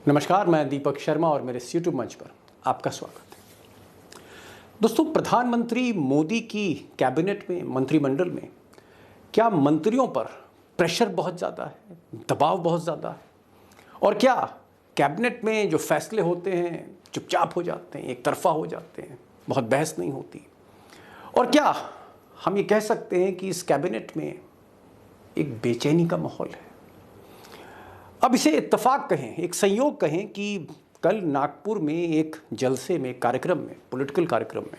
नमस्कार, मैं दीपक शर्मा और मेरे यूट्यूब मंच पर आपका स्वागत है। दोस्तों, प्रधानमंत्री मोदी की कैबिनेट में, मंत्रिमंडल में क्या मंत्रियों पर प्रेशर बहुत ज़्यादा है, दबाव बहुत ज़्यादा है? और क्या कैबिनेट में जो फैसले होते हैं चुपचाप हो जाते हैं, एक तरफा हो जाते हैं, बहुत बहस नहीं होती? और क्या हम ये कह सकते हैं कि इस कैबिनेट में एक बेचैनी का माहौल है? अब इसे इत्तेफाक कहें, एक संयोग कहें कि कल नागपुर में एक जलसे में, कार्यक्रम में, पॉलिटिकल कार्यक्रम में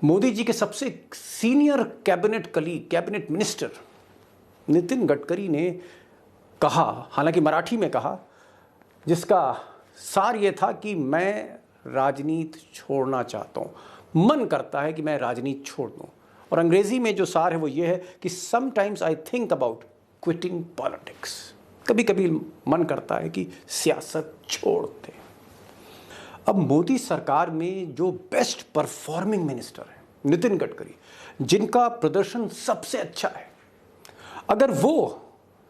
मोदी जी के सबसे senior cabinet minister Nitin Gadkari ने कहा, हालांकि मराठी में कहा, जिसका सार ये था कि मैं राजनीति छोड़ना चाहता हूँ, मन करता है कि मैं राजनीति छोड़ दूँ। और अंग्रेजी में जो सार है वो ये है कि sometimes I think about quitting politics. कभी कभी मन करता है कि सियासत छोड़ दें। अब मोदी सरकार में जो बेस्ट परफॉर्मिंग मिनिस्टर है नितिन गडकरी, जिनका प्रदर्शन सबसे अच्छा है, अगर वो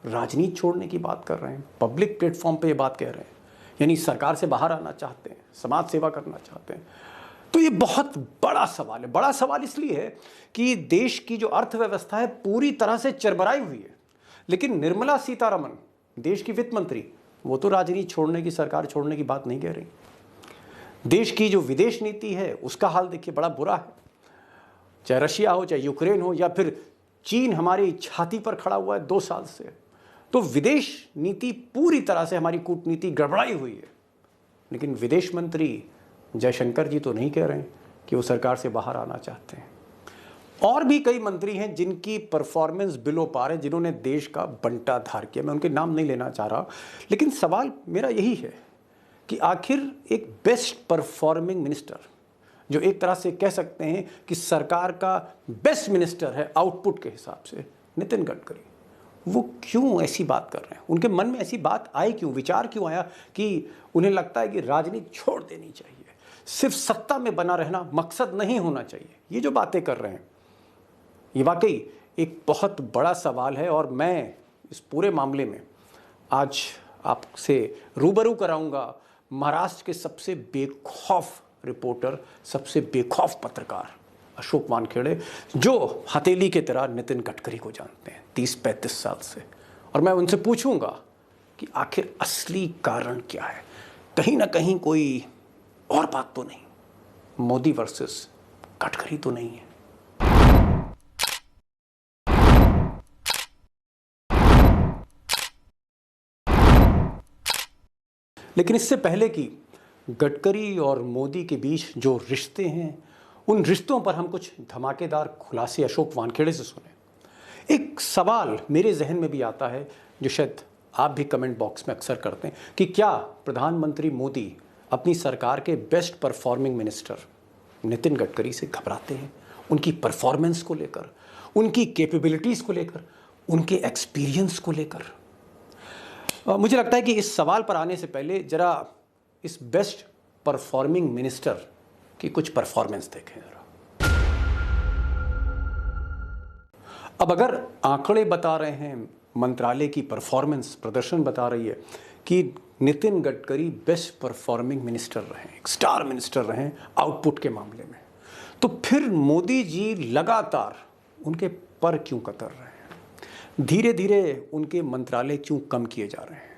राजनीति छोड़ने की बात कर रहे हैं, पब्लिक प्लेटफॉर्म पे ये बात कह रहे हैं, यानी सरकार से बाहर आना चाहते हैं, समाज सेवा करना चाहते हैं, तो ये बहुत बड़ा सवाल है। बड़ा सवाल इसलिए है कि देश की जो अर्थव्यवस्था है पूरी तरह से चरमराई हुई है, लेकिन निर्मला सीतारमण, देश की वित्त मंत्री, वो तो राजनीति छोड़ने की, सरकार छोड़ने की बात नहीं कह रही। देश की जो विदेश नीति है उसका हाल देखिए, बड़ा बुरा है। चाहे रशिया हो, चाहे यूक्रेन हो, या फिर चीन हमारी छाती पर खड़ा हुआ है 2 साल से, तो विदेश नीति पूरी तरह से, हमारी कूटनीति गड़बड़ाई हुई है। लेकिन विदेश मंत्री जयशंकर जी तो नहीं कह रहे हैं कि वो सरकार से बाहर आना चाहते हैं। और भी कई मंत्री हैं जिनकी परफॉर्मेंस बिलो पार है, जिन्होंने देश का बंटाधार किया। मैं उनके नाम नहीं लेना चाह रहा, लेकिन सवाल मेरा यही है कि आखिर एक बेस्ट परफॉर्मिंग मिनिस्टर, जो एक तरह से कह सकते हैं कि सरकार का बेस्ट मिनिस्टर है आउटपुट के हिसाब से, नितिन गडकरी, वो क्यों ऐसी बात कर रहे हैं? उनके मन में ऐसी बात आई क्यों, विचार क्यों आया कि उन्हें लगता है कि राजनीति छोड़ देनी चाहिए, सिर्फ सत्ता में बना रहना मकसद नहीं होना चाहिए? ये जो बातें कर रहे हैं, ये वाकई एक बहुत बड़ा सवाल है। और मैं इस पूरे मामले में आज आपसे रूबरू कराऊंगा महाराष्ट्र के सबसे बेखौफ रिपोर्टर, सबसे बेखौफ पत्रकार अशोक वानखेड़े, जो हथेली की तरह नितिन गडकरी को जानते हैं 30-35 साल से। और मैं उनसे पूछूंगा कि आखिर असली कारण क्या है। कहीं ना कहीं कोई और बात तो नहीं, मोदी वर्सेस गडकरी तो नहीं है। लेकिन इससे पहले कि गडकरी और मोदी के बीच जो रिश्ते हैं, उन रिश्तों पर हम कुछ धमाकेदार खुलासे अशोक वानखेड़े से सुने। एक सवाल मेरे जहन में भी आता है, जो शायद आप भी कमेंट बॉक्स में अक्सर करते हैं, कि क्या प्रधानमंत्री मोदी अपनी सरकार के best performing minister Nitin Gadkari से घबराते हैं? उनकी परफॉर्मेंस को लेकर, उनकी कैपेबिलिटीज़ को लेकर, उनके एक्सपीरियंस को लेकर? मुझे लगता है कि इस सवाल पर आने से पहले जरा इस बेस्ट परफॉर्मिंग मिनिस्टर की कुछ परफॉर्मेंस देखें जरा। अब अगर आंकड़े बता रहे हैं, मंत्रालय की परफॉर्मेंस, प्रदर्शन बता रही है कि Nitin Gadkari best performing minister रहे, एक स्टार मिनिस्टर रहे आउटपुट के मामले में, तो फिर मोदी जी लगातार उनके पर क्यों कतर रहे हैं? धीरे धीरे उनके मंत्रालय क्यों कम किए जा रहे हैं?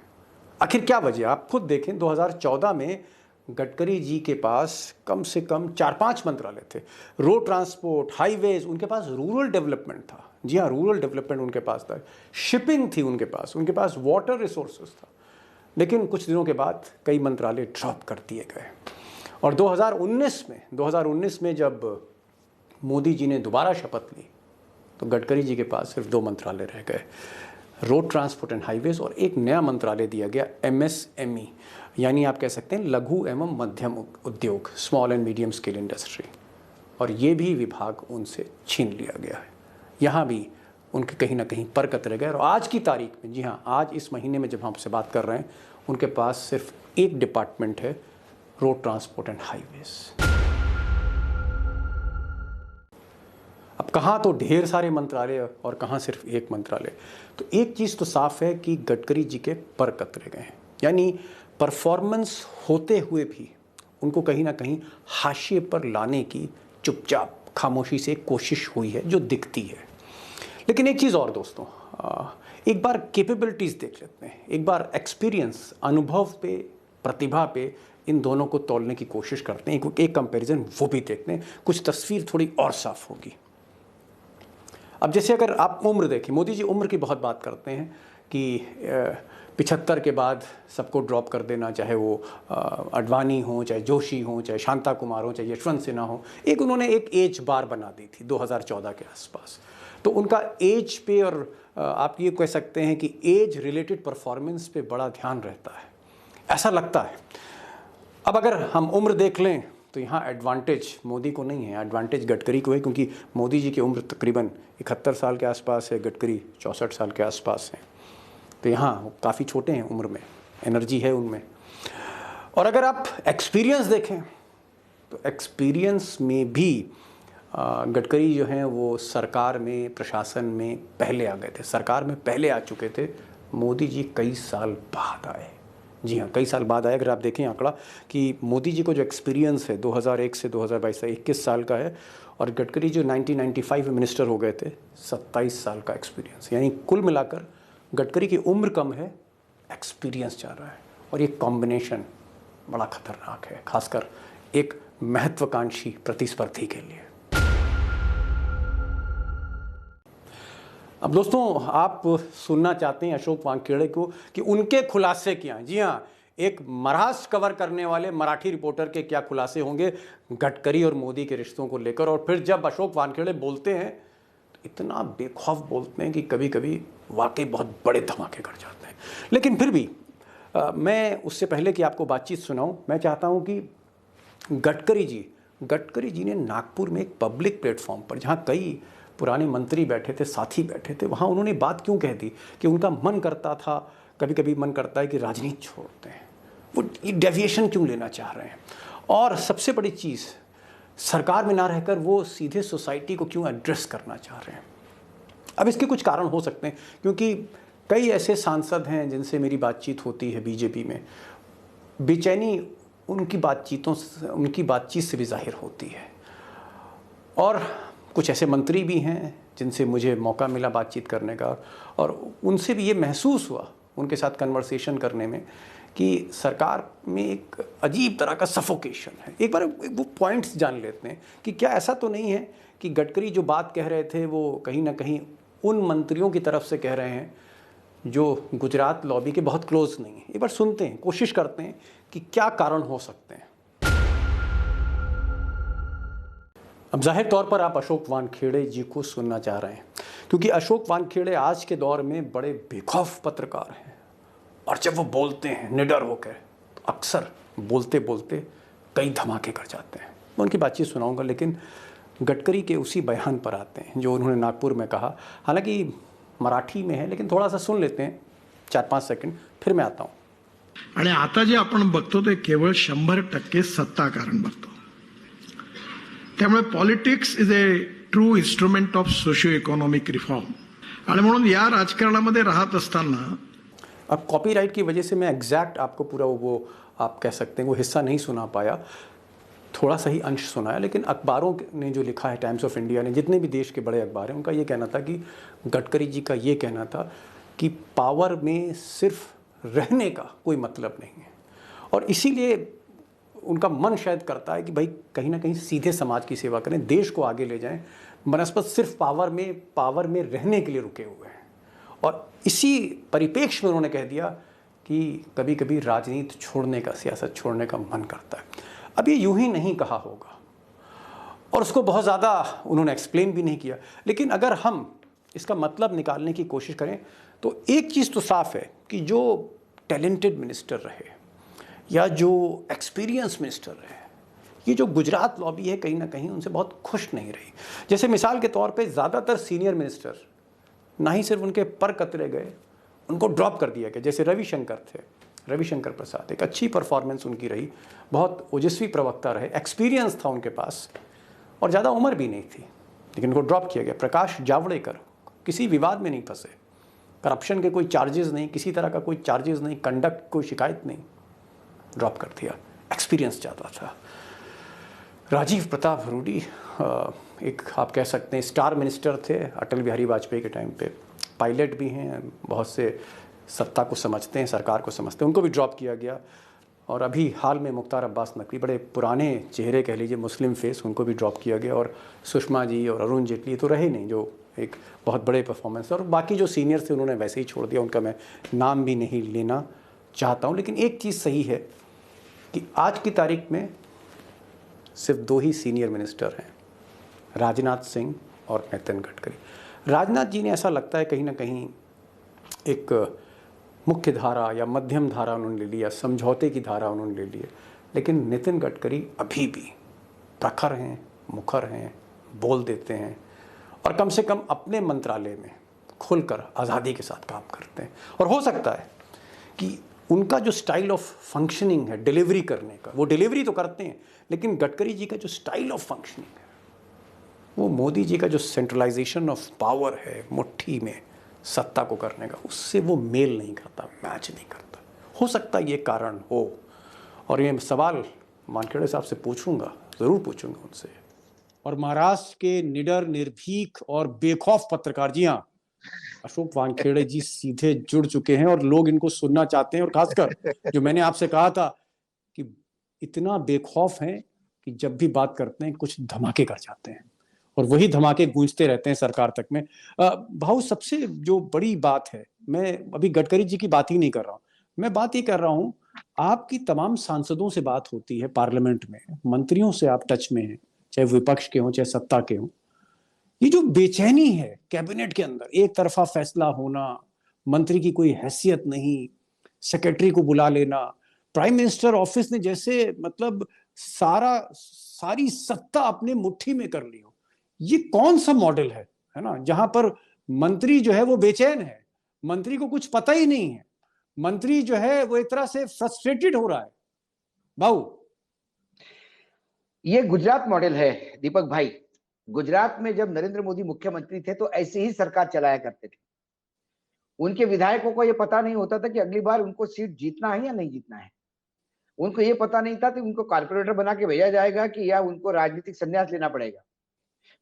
आखिर क्या वजह? आप खुद देखें, 2014 में गडकरी जी के पास कम से कम 4-5 मंत्रालय थे। रोड ट्रांसपोर्ट, हाईवेज, उनके पास रूरल डेवलपमेंट था। जी हाँ, रूरल डेवलपमेंट उनके पास था। शिपिंग थी उनके पास वाटर रिसोर्सेज था। लेकिन कुछ दिनों के बाद कई मंत्रालय ड्रॉप कर दिए गए। और 2019 में जब मोदी जी ने दोबारा शपथ ली, तो गडकरी जी के पास सिर्फ 2 मंत्रालय रह गए, रोड ट्रांसपोर्ट एंड हाईवेज, और एक नया मंत्रालय दिया गया MSME, यानी आप कह सकते हैं लघु एवं मध्यम उद्योग, small and medium scale industry. और ये भी विभाग उनसे छीन लिया गया है। यहाँ भी उनके कहीं ना कहीं पर कतरे गए। और आज की तारीख में, जी हाँ, आज इस महीने में जब हम आपसे बात कर रहे हैं, उनके पास सिर्फ एक डिपार्टमेंट है, रोड ट्रांसपोर्ट एंड हाईवेज। अब कहाँ तो ढेर सारे मंत्रालय और कहाँ सिर्फ एक मंत्रालय। तो एक चीज़ तो साफ है कि गडकरी जी के पर कतरे गए हैं। यानी परफॉर्मेंस होते हुए भी उनको कहीं ना कहीं हाशिए पर लाने की चुपचाप खामोशी से कोशिश हुई है जो दिखती है। लेकिन एक चीज़ और दोस्तों, एक बार कैपेबिलिटीज़ देख लेते हैं, एक बार एक्सपीरियंस, अनुभव पे, प्रतिभा पे इन दोनों को तौलने की कोशिश करते हैं, एक कंपैरिजन वो भी देखते हैं, कुछ तस्वीर थोड़ी और साफ होगी। अब जैसे अगर आप उम्र देखें, मोदी जी उम्र की बहुत बात करते हैं कि 75 के बाद सबको ड्रॉप कर देना, चाहे वो अडवाणी हो, चाहे जोशी हो, चाहे शांता कुमार हो, चाहे यशवंत सिन्हा हो। एक उन्होंने एक एज बार बना दी थी 2014 के आसपास। तो उनका एज पे और आप ये कह सकते हैं कि एज रिलेटेड परफॉर्मेंस पे बड़ा ध्यान रहता है, ऐसा लगता है। अब अगर हम उम्र देख लें तो यहाँ एडवांटेज मोदी को नहीं है, एडवांटेज गडकरी को है, क्योंकि मोदी जी की उम्र तकरीबन 71 साल के आसपास है, गडकरी 64 साल के आसपास है। तो यहाँ काफ़ी छोटे हैं उम्र में, एनर्जी है उनमें। और अगर आप एक्सपीरियंस देखें तो एक्सपीरियंस में भी गडकरी जो हैं वो सरकार में, प्रशासन में पहले आ गए थे, सरकार में पहले आ चुके थे। मोदी जी कई साल बाद आए, जी हाँ कई साल बाद आए। अगर आप देखें आंकड़ा कि मोदी जी को जो एक्सपीरियंस है 2001 से 2022 तक 21 साल का है, और गडकरी जो 1995 में मिनिस्टर हो गए थे 27 साल का एक्सपीरियंस। यानी कुल मिलाकर गडकरी की उम्र कम है, एक्सपीरियंस ज़्यादा है, और ये कॉम्बिनेशन बड़ा खतरनाक है, खासकर एक महत्वाकांक्षी प्रतिस्पर्धी के लिए। अब दोस्तों, आप सुनना चाहते हैं अशोक वानखेड़े को कि उनके खुलासे क्या हैं। जी हाँ, एक महाराष्ट्र कवर करने वाले मराठी रिपोर्टर के क्या खुलासे होंगे गडकरी और मोदी के रिश्तों को लेकर। और फिर जब अशोक वानखेड़े बोलते हैं तो इतना बेखौफ बोलते हैं कि कभी कभी वाकई बहुत बड़े धमाके कर जाते हैं। लेकिन फिर भी मैं उससे पहले कि आपको बातचीत सुनाऊं, मैं चाहता हूं कि गडकरी जी ने नागपुर में एक पब्लिक प्लेटफॉर्म पर, जहां कई पुराने मंत्री बैठे थे, साथी बैठे थे, वहाँ उन्होंने बात क्यों कह दी कि उनका मन करता था, कभी कभी मन करता है कि राजनीति छोड़ते हैं, वो डेविएशन क्यों लेना चाह रहे हैं। और सबसे बड़ी चीज़, सरकार में ना रहकर वो सीधे सोसाइटी को क्यों एड्रेस करना चाह रहे हैं। अब इसके कुछ कारण हो सकते हैं, क्योंकि कई ऐसे सांसद हैं जिनसे मेरी बातचीत होती है बीजेपी में, बेचैनी उनकी बातचीत से भी जाहिर होती है। और कुछ ऐसे मंत्री भी हैं जिनसे मुझे मौका मिला बातचीत करने का, और उनसे भी ये महसूस हुआ उनके साथ कन्वर्सेशन करने में कि सरकार में एक अजीब तरह का सफोकेशन है। एक बार वो पॉइंट्स जान लेते हैं कि क्या ऐसा तो नहीं है कि गडकरी जो बात कह रहे थे वो कहीं ना कहीं उन मंत्रियों की तरफ से कह रहे हैं जो गुजरात लॉबी के बहुत क्लोज नहीं है। एक बार सुनते हैं, कोशिश करते हैं कि क्या कारण हो सकते हैं। अब जाहिर तौर पर आप अशोक वानखेड़े जी को सुनना चाह रहे हैं, क्योंकि अशोक वानखेड़े आज के दौर में बड़े बेखौफ पत्रकार हैं, और जब वो बोलते हैं निडर होकर तो अक्सर बोलते बोलते कई धमाके कर जाते हैं। मैं उनकी बातचीत सुनाऊंगा, लेकिन गडकरी के उसी बयान पर आते हैं जो उन्होंने नागपुर में कहा। हालांकि मराठी में है, लेकिन थोड़ा सा सुन लेते हैं 4-5 सेकंड, फिर मैं आता हूँ। आणि आता जे आपण बघतो ते केवळ 100% सत्ता कारण बघतो। त्यामुळे politics is a true instrument of socio economic reform, आणि म्हणून या राजकारणामध्ये राहत असताना अब कॉपीराइट की वजह से मैं एग्जैक्ट आपको पूरा वो आप कह सकते हैं वो हिस्सा नहीं सुना पाया, थोड़ा सा ही अंश सुनाया। लेकिन अखबारों ने जो लिखा है, टाइम्स ऑफ इंडिया ने, जितने भी देश के बड़े अखबार हैं, उनका ये कहना था कि गडकरी जी का ये कहना था कि पावर में सिर्फ रहने का कोई मतलब नहीं है, और इसीलिए उनका मन शायद करता है कि भाई कहीं ना कहीं सीधे समाज की सेवा करें, देश को आगे ले जाएं, बनस्पत सिर्फ पावर में रहने के लिए रुके हुए हैं। और इसी परिप्रेक्ष्य में उन्होंने कह दिया कि कभी कभी राजनीति छोड़ने का, सियासत छोड़ने का मन करता है। अब ये यूं ही नहीं कहा होगा, और उसको बहुत ज़्यादा उन्होंने एक्सप्लेन भी नहीं किया। लेकिन अगर हम इसका मतलब निकालने की कोशिश करें तो एक चीज़ तो साफ है कि जो टैलेंटेड मिनिस्टर रहे या जो एक्सपीरियंस मिनिस्टर रहे, ये जो गुजरात लॉबी है कहीं ना कहीं उनसे बहुत खुश नहीं रही। जैसे मिसाल के तौर पे ज़्यादातर सीनियर मिनिस्टर ना ही सिर्फ उनके पर कतरे गए, उनको ड्रॉप कर दिया गया। जैसे रविशंकर प्रसाद, एक अच्छी परफॉर्मेंस उनकी रही, बहुत ओजस्वी प्रवक्ता रहे, एक्सपीरियंस था उनके पास और ज़्यादा उम्र भी नहीं थी, लेकिन उनको ड्रॉप किया गया। प्रकाश जावड़ेकर किसी विवाद में नहीं फंसे, करप्शन के कोई चार्जेस नहीं, किसी तरह का कोई चार्जेस नहीं, कंडक्ट कोई शिकायत नहीं, ड्रॉप कर दिया। एक्सपीरियंस ज़्यादा था। राजीव प्रताप रूडी एक आप कह सकते हैं स्टार मिनिस्टर थे अटल बिहारी वाजपेयी के टाइम पे, पायलट भी हैं, बहुत से सत्ता को समझते हैं, सरकार को समझते हैं, उनको भी ड्रॉप किया गया। और अभी हाल में मुख्तार अब्बास नकवी, बड़े पुराने चेहरे कह लीजिए, मुस्लिम फेस, उनको भी ड्रॉप किया गया। और सुषमा जी और अरुण जेटली तो रहे नहीं, जो एक बहुत बड़े परफॉर्मेंस, और बाकी जो सीनियर थे उन्होंने वैसे ही छोड़ दिया, उनका मैं नाम भी नहीं लेना चाहता हूँ। लेकिन एक चीज़ सही है कि आज की तारीख में सिर्फ 2 ही सीनियर मिनिस्टर हैं, राजनाथ सिंह और नितिन गडकरी। राजनाथ जी ने ऐसा लगता है कहीं ना कहीं एक मुख्य धारा या मध्यम धारा उन्होंने ले लिया, समझौते की धारा उन्होंने ले ली है। लेकिन नितिन गडकरी अभी भी प्रखर हैं, मुखर हैं, बोल देते हैं, और कम से कम अपने मंत्रालय में खुलकर आज़ादी के साथ काम करते हैं। और हो सकता है कि उनका जो स्टाइल ऑफ फंक्शनिंग है डिलीवरी करने का, वो डिलीवरी तो करते हैं, लेकिन गडकरी जी का जो स्टाइल ऑफ फंक्शनिंग है, वो मोदी जी का जो सेंट्रलाइजेशन ऑफ पावर है, मुट्ठी में सत्ता को करने का, उससे वो मेल नहीं करता, मैच नहीं करता। हो सकता है ये कारण हो, और ये सवाल मानखेड़े साहब से पूछूंगा, ज़रूर पूछूंगा उनसे। और महाराष्ट्र के निडर, निर्भीक और बेखौफ पत्रकार, जी हाँ, अशोक वानखेड़े जी सीधे जुड़ चुके हैं, और लोग इनको सुनना चाहते हैं। और खासकर जो मैंने आपसे कहा था कि इतना बेखौफ हैं कि जब भी बात करते हैं कुछ धमाके कर जाते हैं, और वही धमाके गूंजते रहते हैं सरकार तक में। भाऊ, सबसे जो बड़ी बात है, मैं अभी गडकरी जी की बात ही नहीं कर रहा हूँ, मैं बात ये कर रहा हूँ, आपकी तमाम सांसदों से बात होती है पार्लियामेंट में, मंत्रियों से आप टच में हैं, चाहे विपक्ष के हों चाहे सत्ता के हों। ये जो बेचैनी है कैबिनेट के अंदर, एक तरफा फैसला होना, मंत्री की कोई हैसियत नहीं, सेक्रेटरी को बुला लेना, प्राइम मिनिस्टर ऑफिस ने जैसे मतलब सारी सत्ता अपने मुट्ठी में कर ली हो, ये कौन सा मॉडल है ना, जहां पर मंत्री जो है वो बेचैन है, मंत्री को कुछ पता ही नहीं है, मंत्री जो है वो एक तरह से फ्रस्ट्रेटेड हो रहा है। भाऊ, ये गुजरात मॉडल है दीपक भाई। गुजरात में जब नरेंद्र मोदी मुख्यमंत्री थे तो ऐसे ही सरकार चलाया करते थे। उनके विधायकों को यह पता नहीं होता था कि अगली बार उनको सीट जीतना है या नहीं जीतना है। उनको ये पता नहीं था कि उनको कॉर्पोरेटर बना के भेजा जाएगा कि या उनको राजनीतिक संन्यास लेना पड़ेगा।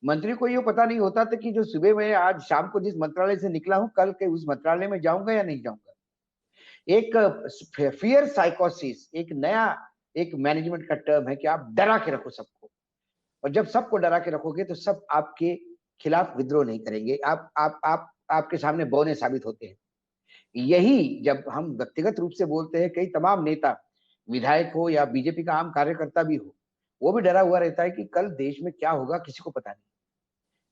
मंत्री को ये पता नहीं होता था कि जो सुबह में आज शाम को जिस मंत्रालय से निकला हूं, कल के उस मंत्रालय में जाऊंगा या नहीं जाऊंगा। एक फियर साइकोसिस, एक नया एक मैनेजमेंट का टर्म है कि आप डरा के रखो सबको, और जब सबको डरा के रखोगे तो सब आपके खिलाफ विद्रोह नहीं करेंगे, आप आपके सामने बौने साबित होते हैं। यही जब हम व्यक्तिगत रूप से बोलते हैं, कई तमाम नेता, विधायक हो या बीजेपी का आम कार्यकर्ता भी हो, वो भी डरा हुआ रहता है कि कल देश में क्या होगा किसी को पता नहीं,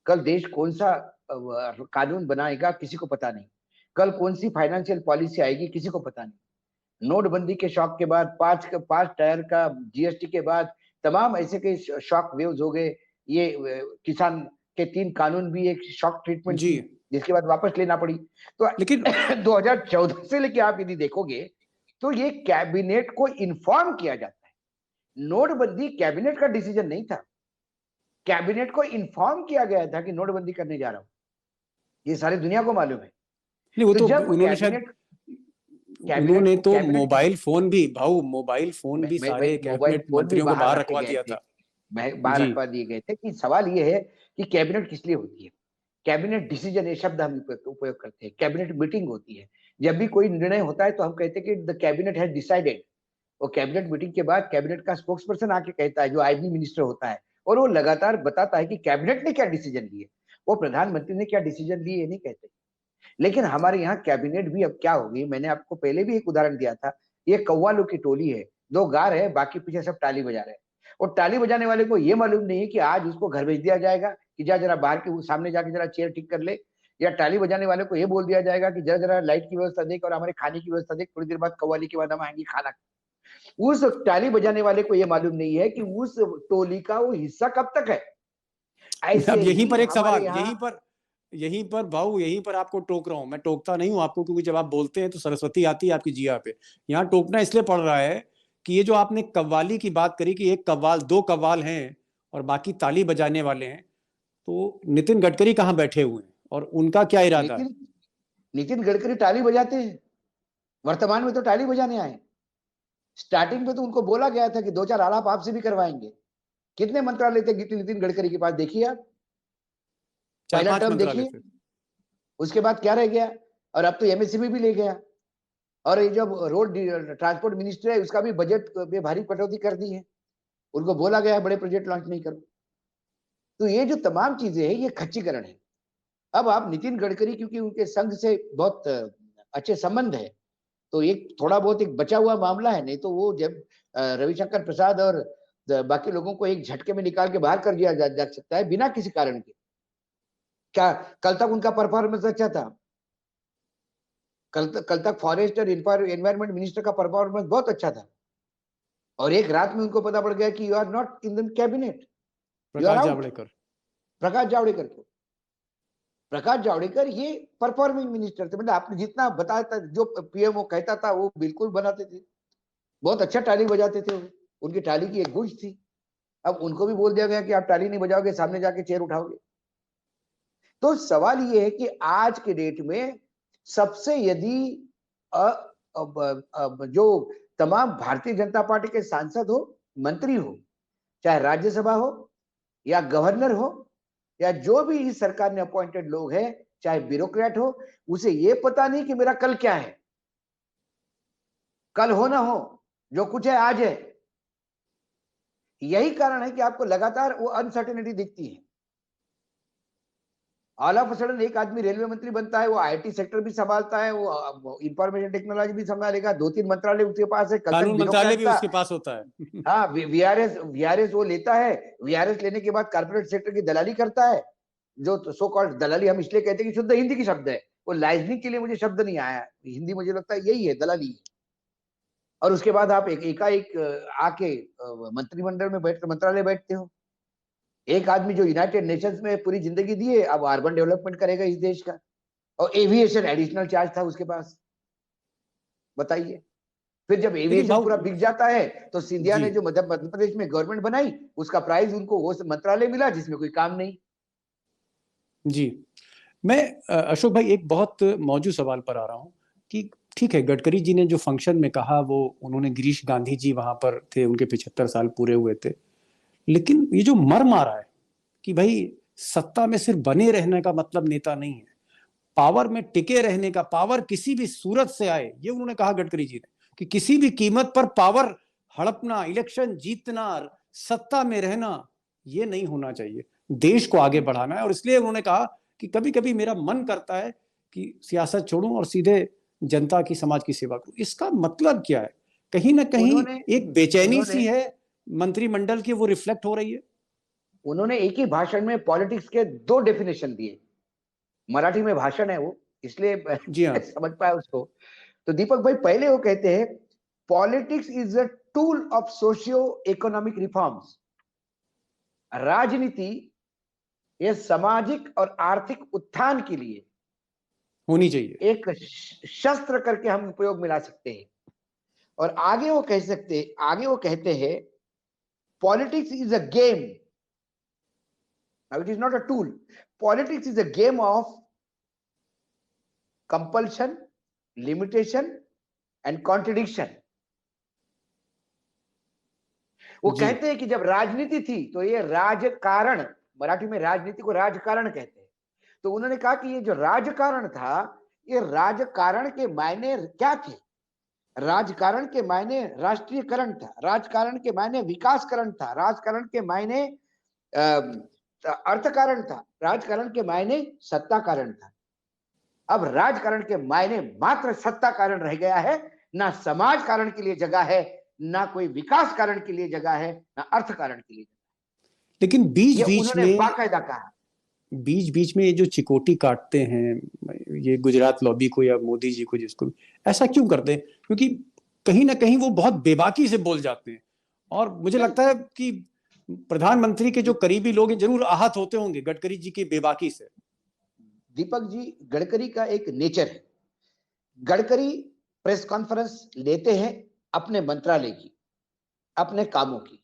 कल देश कौन सा कानून बनाएगा किसी को पता नहीं, कल कौन सी फाइनेंशियल पॉलिसी आएगी किसी को पता नहीं। नोटबंदी के शॉक के बाद, पांच टायर का जीएसटी के बाद तमाम ऐसे के शॉक वेव्स हो गए। ये किसान के 3 कानून भी एक शॉक ट्रीटमेंट जी, जिसके बाद वापस लेना पड़ी। तो लेकिन 2014 से लेके आप यदि देखोगे तो ये कैबिनेट को इन्फॉर्म किया जाता है। नोटबंदी कैबिनेट का डिसीजन नहीं था, कैबिनेट को इन्फॉर्म किया गया था कि नोटबंदी करने जा रहा हूं, ये सारी दुनिया को मालूम है। नहीं, वो तो जब उन्होंने शायद उन्होंने तो मोबाइल फोन भी, भाऊ, मोबाइल फोन भी सारे कैबिनेट मंत्रियों को बाहर रखवा दिया था, बाहर रखवा दिए गए थे। कि सवाल ये है कि कैबिनेट किस लिए होती है। कैबिनेट डिसीजन, ये शब्द हम उपयोग करते हैं। कैबिनेट मीटिंग होती है, जब भी कोई निर्णय होता है तो हम कहते हैं कि द कैबिनेट हैज डिसाइडेड। और कैबिनेट मीटिंग के बाद कैबिनेट का स्पोक्स पर्सन आके कहता है, जो आईबी मिनिस्टर होता है, और वो लगातार बताता है कि कैबिनेट ने क्या डिसीजन लिए, वो प्रधानमंत्री ने क्या डिसीजन लिए ये नहीं कहते। लेकिन हमारे यहाँ कैबिनेट भी अब क्या होगी, मैंने आपको पहले भी एक उदाहरण दिया था, ये कव्वालों की टोली है, 2 गार है, बाकी पीछे सब ताली बजा रहे हैं। और ताली बजाने वाले को ये मालूम नहीं है कि आज उसको घर भेज दिया जाएगा कि जा जरा बाहर के सामने जाके जरा चेयर ठीक कर ले, या ताली बजाने वाले को ये बोल दिया जाएगा कि जरा जरा लाइट की व्यवस्था देख और हमारे खाने की व्यवस्था देख, थोड़ी देर बाद कव्वाली के बाद हम आएंगे खाना। उस ताली बजाने वाले को ये मालूम नहीं है कि उस टोली का वो हिस्सा कब तक है। अब यहीं पर एक सवाल, यहीं पर भाऊ, यहीं पर आपको टोक रहा हूं, मैं टोकता नहीं हूं आपको, क्योंकि जब आप बोलते हैं तो सरस्वती आती है आपकी जिया पे। यहाँ टोकना इसलिए पड़ रहा है कि ये जो आपने कव्वाली की बात करी कि एक कव्वाल, 2 कव्वाल हैं और बाकी ताली बजाने वाले हैं, तो नितिन गडकरी कहाँ बैठे हुए हैं और उनका क्या इरादा है? नितिन गडकरी ताली बजाते हैं, वर्तमान में तो ताली बजाने आए। स्टार्टिंग में तो उनको बोला गया था कि 2-4 आलाप आपसे भी करवाएंगे। कितने मंत्रालय थे नितिन गडकरी के पास, देखिए आप, पहला 4-5 टर्म मंत्रालय देखिए, थे। उसके बाद क्या रह गया, और अब तो एमएसएमई भी ले गया। और ये जो रोड ट्रांसपोर्ट मिनिस्टर है उसका भी बजट में भारी कटौती कर दी है, उनको बोला गया है बड़े प्रोजेक्ट लॉन्च नहीं करो। तो ये जो तमाम चीजें हैं ये खच्चीकरण है। अब आप नितिन गडकरी, क्योंकि उनके संघ से बहुत अच्छे संबंध है, तो एक थोड़ा बहुत एक बचा हुआ मामला है, नहीं तो वो जब रविशंकर प्रसाद और बाकी लोगों को एक झटके में निकाल के बाहर कर दिया जा सकता है बिना किसी कारण के। क्या कल तक उनका परफॉर्मेंस अच्छा था? कल तक फॉरेस्ट और एनवायरमेंट मिनिस्टर का परफॉर्मेंस बहुत अच्छा था, और एक रात में उनको पता पड़ गया कि you are not in the cabinet, you are Prakash out. Javadekar. Prakash Javadekar को, प्रकाश जावड़ेकर ये परफॉर्मिंग मिनिस्टर थे, मतलब आपने जितना बताया था, जो पीएमओ कहता था वो बिल्कुल बनाते थे, बहुत अच्छा ताली बजाते थे वो, उनकी ताली की एक गूंज थी। अब उनको भी बोल दिया गया कि आप ताली नहीं बजाओगे, सामने जाके चेयर उठाओगे। तो सवाल ये है कि आज के डेट में सबसे यदि जो तमाम भारतीय जनता पार्टी के सांसद हो, मंत्री हो, चाहे राज्यसभा हो या गवर्नर हो, या जो भी इस सरकार ने अपॉइंटेड लोग हैं, चाहे ब्यूरोक्रेट हो, उसे ये पता नहीं कि मेरा कल क्या है, कल हो ना हो, जो कुछ है आज है। यही कारण है कि आपको लगातार वो अनसर्टेनिटी दिखती है। ऑल ऑफ सडन एक आदमी रेलवे मंत्री बनता है, वो आईटी सेक्टर भी संभालता है, वो इंफॉर्मेशन टेक्नोलॉजी भी संभालेगा, 2-3 मंत्रालय उसके पास है, कल तक कानून मंत्रालय भी ब्यूरोक्रेट था। उसके पास होता है। हाँ, वीआरएस वो लेता है, वीआरएस लेने के बाद कारपोरेट सेक्टर की दलाली करता है, जो सो कॉल्ड दलाली हम इसलिए कहते हैं कि शुद्ध हिंदी की शब्द है, वो लाइजनिंग के लिए मुझे शब्द नहीं आया, हिंदी मुझे लगता है यही है, दलाली। और उसके बाद आप एकाएक आके मंत्रिमंडल में बैठ मंत्रालय बैठते हो। एक आदमी जो यूनाइटेड नेशंस में पूरी जिंदगी दी है, अब अर्बन डेवलपमेंट करेगा इस देश का, और एविएशन एडिशनल चार्ज था उसके पास, बताइए। फिर जब लेकिन एविएशन भाऊ पूरा बिक जाता है तो सिंधिया जी ने जो मध्य प्रदेश में गवर्नमेंट बनाई, उसका प्राइस उनको वो मंत्रालय मिला जिसमें कोई काम नहीं। जी, मैं अशोक भाई एक बहुत मौजूद सवाल पर आ रहा हूँ कि ठीक है, गडकरी जी ने जो फंक्शन में कहा वो उन्होंने, गिरीश गांधी जी वहां पर थे, उनके 75 साल पूरे हुए थे, लेकिन ये जो मर्म आ रहा है कि भाई सत्ता में सिर्फ बने रहने का मतलब नेता नहीं है, पावर में टिके रहने का, पावर किसी भी सूरत से आए, ये उन्होंने कहा गडकरी जी ने, कि किसी भी कीमत पर पावर हड़पना, इलेक्शन जीतना, सत्ता में रहना, ये नहीं होना चाहिए, देश को आगे बढ़ाना है। और इसलिए उन्होंने कहा कि कभी कभी मेरा मन करता है कि सियासत छोड़ूं और सीधे जनता की, समाज की सेवा करूं। इसका मतलब क्या है? कहीं ना कहीं उन्होंने एक बेचैनी उन्होंने सी है मंत्रिमंडल की, वो रिफ्लेक्ट हो रही है। उन्होंने एक ही भाषण में पॉलिटिक्स के 2 डेफिनेशन दिए। मराठी में भाषण है वो, इसलिए जी हाँ। समझ पाया उसको। तो दीपक भाई पहले वो कहते हैं, politics is a tool of socio economic reforms. राजनीति ये सामाजिक और आर्थिक उत्थान के लिए होनी चाहिए। एक शस्त्र करके हम उपयोग में ला सकते हैं। और आगे वो कहते हैं, politics is a game, now it is not a tool, politics is a game of compulsion, limitation and contradiction. वो जी कहते हैं कि जब राजनीति थी तो ये राजकारण, मराठी में राजनीति को राजकारण कहते हैं, तो उन्होंने कहा कि ये जो राजकारण था, ये राजकारण के मायने क्या थे? राजकारण के मायने राष्ट्रीयकरण था, राजकारण के मायने विकासकरण था, राजकारण के मायने अर्थकारण था, राजकारण के मायने सत्ता कारण था। अब राजकारण के मायने मात्र सत्ता कारण रह गया है, ना समाज कारण के लिए जगह है, ना कोई विकास कारण के लिए जगह है, ना अर्थ कारण के लिए। लेकिन ये उन्होंने बाकायदा कहा। बीच बीच में ये जो चिकोटी काटते हैं, ये गुजरात लॉबी को या मोदी जी को, जिसको भी, ऐसा क्यों करते हैं? क्योंकि कहीं ना कहीं वो बहुत बेबाकी से बोल जाते हैं, और मुझे लगता है कि प्रधानमंत्री के जो करीबी लोग हैं जरूर आहत होते होंगे गडकरी जी की बेबाकी से। दीपक जी, गडकरी का एक नेचर है, गडकरी प्रेस कॉन्फ्रेंस लेते हैं अपने मंत्रालय की, अपने कामों की,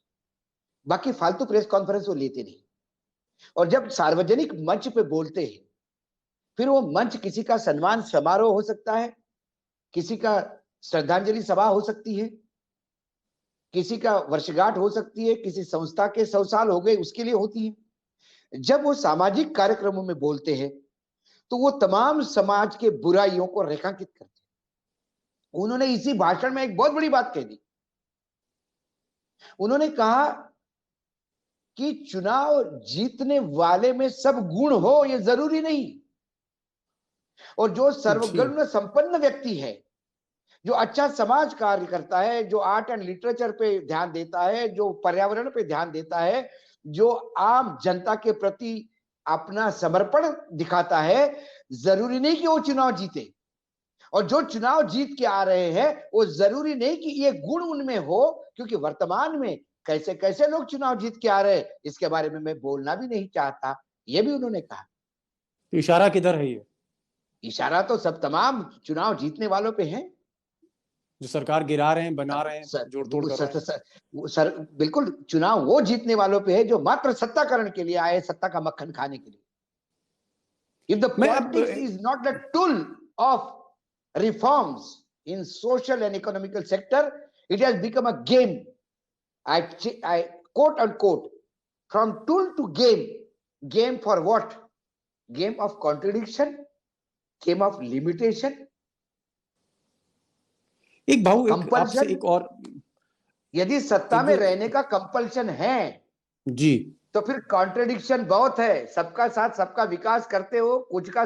बाकी फालतू प्रेस कॉन्फ्रेंस वो लेते नहीं। और जब सार्वजनिक मंच पे बोलते हैं फिर वो मंच किसी का सम्मान समारोह हो सकता है, किसी का श्रद्धांजलि सभा हो सकती है, किसी का वर्षगांठ हो सकती है, किसी संस्था के 100 साल हो गए उसके लिए होती है। जब वो सामाजिक कार्यक्रमों में बोलते हैं तो वो तमाम समाज के बुराइयों को रेखांकित करते हैं। उन्होंने इसी भाषण में एक बहुत बड़ी बात कह दी। उन्होंने कहा कि चुनाव जीतने वाले में सब गुण हो ये जरूरी नहीं, और जो सर्वगुण संपन्न व्यक्ति है, जो अच्छा समाज कार्य करता है, जो आर्ट एंड लिटरेचर पे ध्यान देता है, जो पर्यावरण पे ध्यान देता है, जो आम जनता के प्रति अपना समर्पण दिखाता है, जरूरी नहीं कि वो चुनाव जीते। और जो चुनाव जीत के आ रहे हैं वो जरूरी नहीं कि ये गुण उनमें हो, क्योंकि वर्तमान में कैसे कैसे लोग चुनाव जीत के आ रहे हैं इसके बारे में मैं बोलना भी नहीं चाहता, ये भी उन्होंने कहा। इशारा किधर है? ये इशारा तो सब तमाम चुनाव जीतने वालों पे है, जो सरकार गिरा रहे हैं, बना रहे हैं, जोड़ तोड़ कर रहे हैं। सर बिल्कुल चुनाव वो जीतने वालों पे है जो मात्र सत्ताकरण के लिए आए, सत्ता का मक्खन खाने के लिए। If the politics is not the tool of reforms in social and economical sector, it has become a game. I quote unquote, from tool to game. Game for what? Game of contradiction, game of limitation. एक भाऊ आपसे एक और, यदि सत्ता में रहने का कंपल्शन है जी, तो फिर कॉन्ट्रडिक्शन बहुत है। सबका साथ सबका विकास करते हो, कुछ का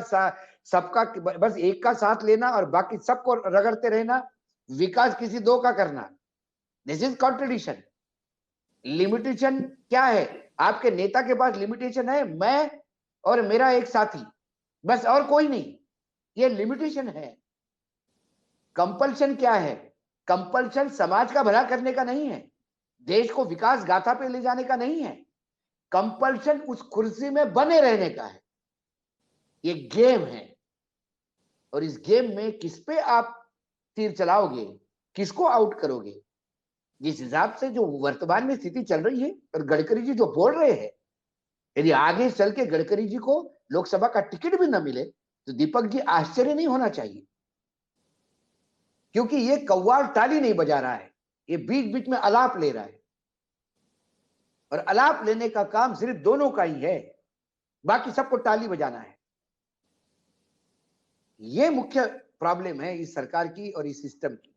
सबका बस एक का साथ लेना और बाकी सबको रगड़ते रहना, विकास किसी दो का करना, दिस इज कॉन्ट्रडिक्शन। लिमिटेशन क्या है? आपके नेता के पास लिमिटेशन है, मैं और मेरा एक साथी, बस और कोई नहीं, ये लिमिटेशन है। कंपल्शन क्या है? कंपल्शन समाज का भला करने का नहीं है, देश को विकास गाथा पे ले जाने का नहीं है, कंपल्शन उस कुर्सी में बने रहने का है। ये गेम है, और इस गेम में किस पे आप तीर चलाओगे, किसको आउट करोगे, जिस हिसाब से जो वर्तमान में स्थिति चल रही है और गडकरी जी जो बोल रहे हैं, यदि आगे चल के गडकरी जी को लोकसभा का टिकट भी न मिले तो दीपक जी आश्चर्य नहीं होना चाहिए, क्योंकि ये कव्वाल ताली नहीं बजा रहा है, ये बीच बीच में अलाप ले रहा है, और अलाप लेने का काम सिर्फ दोनों का ही है, बाकी सबको ताली बजाना है। ये मुख्य प्रॉब्लम है इस सरकार की और इस सिस्टम की।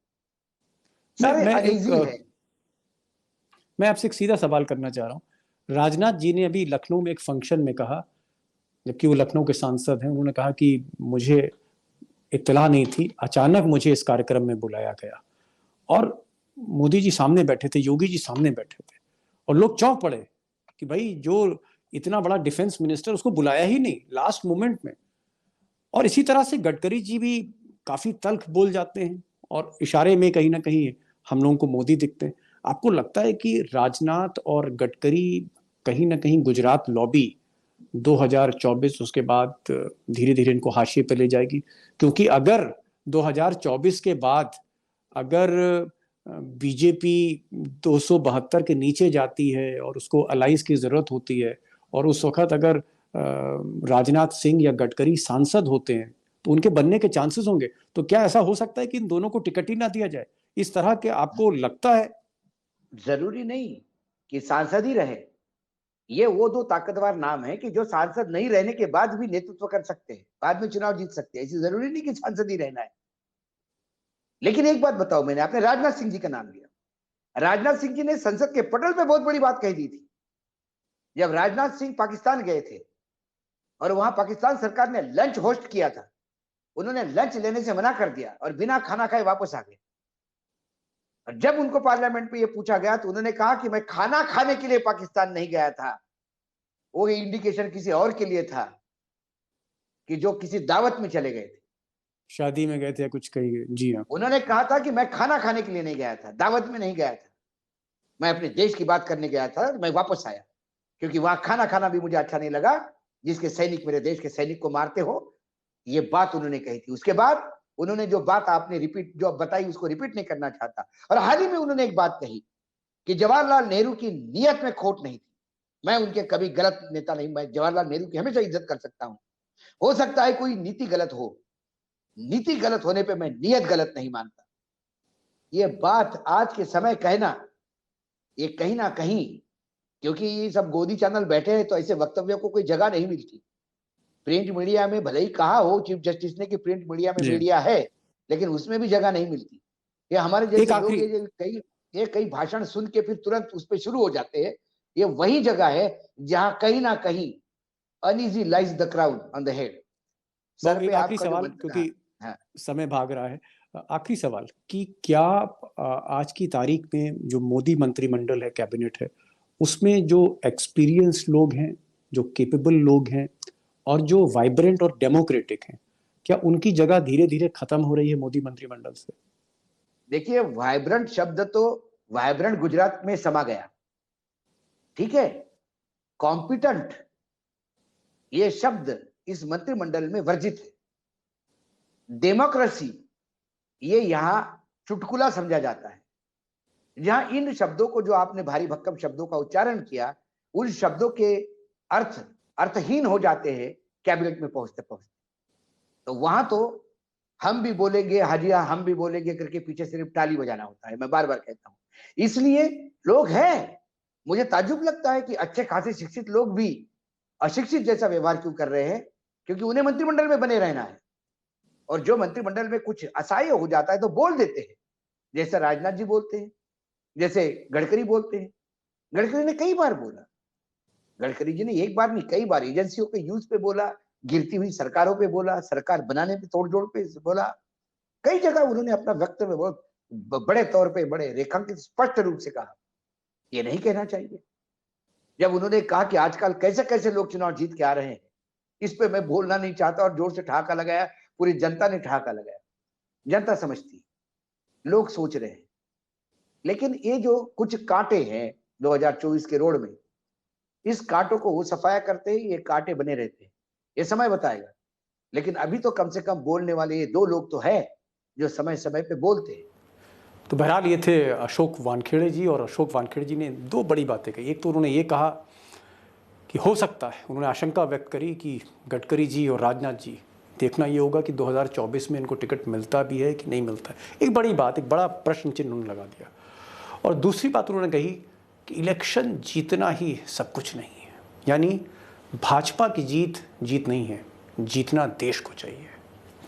मैं आपसे एक सीधा सवाल करना चाह रहा हूं। राजनाथ जी ने अभी लखनऊ में एक फंक्शन में कहा, जबकि वो लखनऊ के सांसद हैं, उन्होंने कहा कि मुझे इत्तला नहीं थी, अचानक मुझे इस कार्यक्रम में बुलाया गया। और मोदी जी सामने बैठे थे, योगी जी सामने बैठे थे, और लोग चौंक पड़े कि भाई जो इतना बड़ा डिफेंस मिनिस्टर, उसको बुलाया ही नहीं लास्ट मोमेंट में। और इसी तरह से गडकरी जी भी काफी तल्ख बोल जाते हैं और इशारे में कहीं ना कहीं हम लोगों को मोदी दिखते हैं। आपको लगता है कि राजनाथ और गडकरी कहीं ना कहीं गुजरात लॉबी 2024 उसके बाद धीरे धीरे इनको हाशिए पे ले जाएगी? क्योंकि अगर 2024 के बाद अगर बीजेपी 272 के नीचे जाती है और उसको अलाइंस की जरूरत होती है, और उस वक्त अगर राजनाथ सिंह या गडकरी सांसद होते हैं तो उनके बनने के चांसेस होंगे, तो क्या ऐसा हो सकता है कि इन दोनों को टिकट ही ना दिया जाए? इस तरह के आपको लगता है? जरूरी नहीं कि सांसद ही रहे, ये वो दो ताकतवर नाम है कि जो सांसद नहीं रहने के बाद भी नेतृत्व कर सकते हैं, बाद में चुनाव जीत सकते हैं। ऐसी जरूरी नहीं कि सांसद ही रहना है। लेकिन एक बात बताओ, मैंने आपने राजनाथ सिंह जी का नाम लिया, राजनाथ सिंह जी ने संसद के पटल पे बहुत बड़ी बात कह दी थी। जब राजनाथ सिंह पाकिस्तान गए थे और वहां पाकिस्तान सरकार ने लंच होस्ट किया था, उन्होंने लंच लेने से मना कर दिया और बिना खाना खाए वापस आ गए। और जब उनको पार्लियामेंट में ये पूछा गया तो उन्होंने कहा कि मैं खाना खाने के लिए पाकिस्तान नहीं गया था, वो इंडिकेशन किसी और के लिए था, कि जो किसी दावत में चले गए थे, शादी में गए थे या कुछ कही। जी हाँ, उन्होंने कहा था कि मैं खाना खाने के लिए नहीं गया था, दावत में नहीं गया था, मैं अपने देश की बात करने गया था, मैं वापस आया क्योंकि वहां खाना खाना भी मुझे अच्छा नहीं लगा, जिसके सैनिक मेरे देश के सैनिक को मारते हो। ये बात उन्होंने कही थी। उसके बाद उन्होंने जो बात आपने रिपीट जो बताई उसको रिपीट नहीं करना चाहता। और हाल ही में उन्होंने एक बात कही कि जवाहरलाल नेहरू की नीयत में खोट नहीं थी। मैं उनके कभी गलत नेता नहीं, मैं जवाहरलाल नेहरू की हमेशा इज्जत कर सकता हूं, हो सकता है कोई नीति गलत हो, नीति गलत होने पे मैं नियत गलत नहीं मानता। ये बात आज के समय कहना, ये कहीं ना कहीं, क्योंकि ये सब गोदी चैनल बैठे हैं तो ऐसे वक्तव्यों को कोई जगह नहीं मिलती। प्रिंट मीडिया में भले ही कहा हो चीफ जस्टिस ने कि प्रिंट मीडिया में जी। मीडिया है, लेकिन उसमें भी जगह नहीं मिलती। ये हमारे एक जैसे लोग आखिरी ये कई भाषण सुन के फिर तुरंत उस पर शुरू हो जाते हैं। ये वही जगह है जहां कहीं ना कहीं uneasy lies the crown on the head. Sir एक पे आखिरी आपका जो सवाल, मंत्र, क्योंकि हाँ, समय भाग रहा है। आखिरी सवाल कि क्या आज की तारीख में जो मोदी मंत्रिमंडल है, कैबिनेट है, उसमें जो एक्सपीरियंस लोग हैं, जो केपेबल लोग हैं और जो वाइब्रेंट और डेमोक्रेटिक हैं, क्या उनकी जगह धीरे धीरे खत्म हो रही है मोदी मंत्रिमंडल से? देखिए वाइब्रेंट शब्द तो वाइब्रेंट गुजरात में समा गया, ठीक है। कॉम्पिटेंट ये शब्द इस मंत्रिमंडल में वर्जित है। डेमोक्रेसी ये यहां चुटकुला समझा जाता है। जहां इन शब्दों को, जो आपने भारी भक्कम शब्दों का उच्चारण किया, उन शब्दों के अर्थ अर्थहीन हो जाते हैं कैबिनेट में पहुंचते पहुंचते। तो वहां तो हम भी बोलेंगे, हाजिया हम भी बोलेंगे करके पीछे सिर्फ ताली बजाना होता है। मैं बार बार कहता हूं, इसलिए लोग हैं, मुझे ताज्जुब लगता है कि अच्छे खासे शिक्षित लोग भी अशिक्षित जैसा व्यवहार क्यों कर रहे हैं, क्योंकि उन्हें मंत्रिमंडल में बने रहना है। और जो मंत्रिमंडल में कुछ असहाय हो जाता है तो बोल देते हैं, जैसे राजनाथ जी बोलते हैं, जैसे गडकरी बोलते हैं। गडकरी ने कई बार बोला, गडकरी जी ने एक बार नहीं कई बार एजेंसियों के यूज पे बोला, गिरती हुई सरकारों पे बोला, सरकार बनाने पे तोड़जोड़ पे बोला। कई जगह उन्होंने अपना वक्तव्य बहुत बड़े तौर पे, बड़े रेखांकित स्पष्ट रूप से कहा। ये नहीं कहना चाहिए। जब उन्होंने कहा कि आजकल कैसे कैसे लोग चुनाव जीत के आ रहे हैं, इस पे मैं बोलना नहीं चाहता, और जोर से ठहाका लगाया, पूरी जनता ने ठहाका लगाया। जनता समझती है, लोग सोच रहे हैं। लेकिन ये जो कुछ कांटे हैं 2024 के रोड में, इस कांटों को वो सफाया करते ही ये कांटे बने रहते हैं। ये समय बताएगा। लेकिन अभी तो कम से कम बोलने वाले ये दो लोग तो है जो समय समय पे बोलते हैं। तो बहरहाल ये थे अशोक वानखेड़े जी, और अशोक वानखेड़े जी ने दो बड़ी बातें कही। एक तो उन्होंने ये कहा कि हो सकता है, उन्होंने आशंका व्यक्त करी कि गडकरी जी और राजनाथ जी, देखना ये होगा कि 2024 में इनको टिकट मिलता भी है कि नहीं मिलता है। एक बड़ी बात, एक बड़ा प्रश्न चिन्ह उन्होंने लगा दिया। और दूसरी बात उन्होंने कही कि इलेक्शन जीतना ही सब कुछ नहीं है, यानी भाजपा की जीत नहीं है, जीतना देश को चाहिए,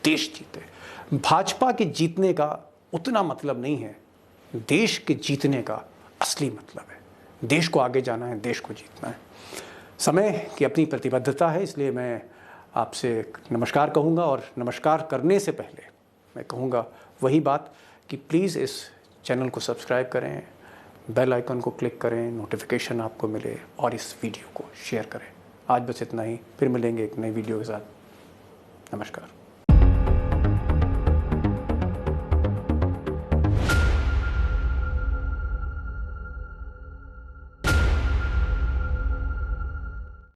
देश जीते। भाजपा के जीतने का उतना मतलब नहीं है, देश के जीतने का असली मतलब है। देश को आगे जाना है, देश को जीतना है। समय की अपनी प्रतिबद्धता है, इसलिए मैं आपसे नमस्कार कहूँगा, और नमस्कार करने से पहले मैं कहूँगा वही बात कि प्लीज़ इस चैनल को सब्सक्राइब करें, बेल आइकन को क्लिक करें, नोटिफिकेशन आपको मिले, और इस वीडियो को शेयर करें। आज बस इतना ही, फिर मिलेंगे एक नई वीडियो के साथ। नमस्कार।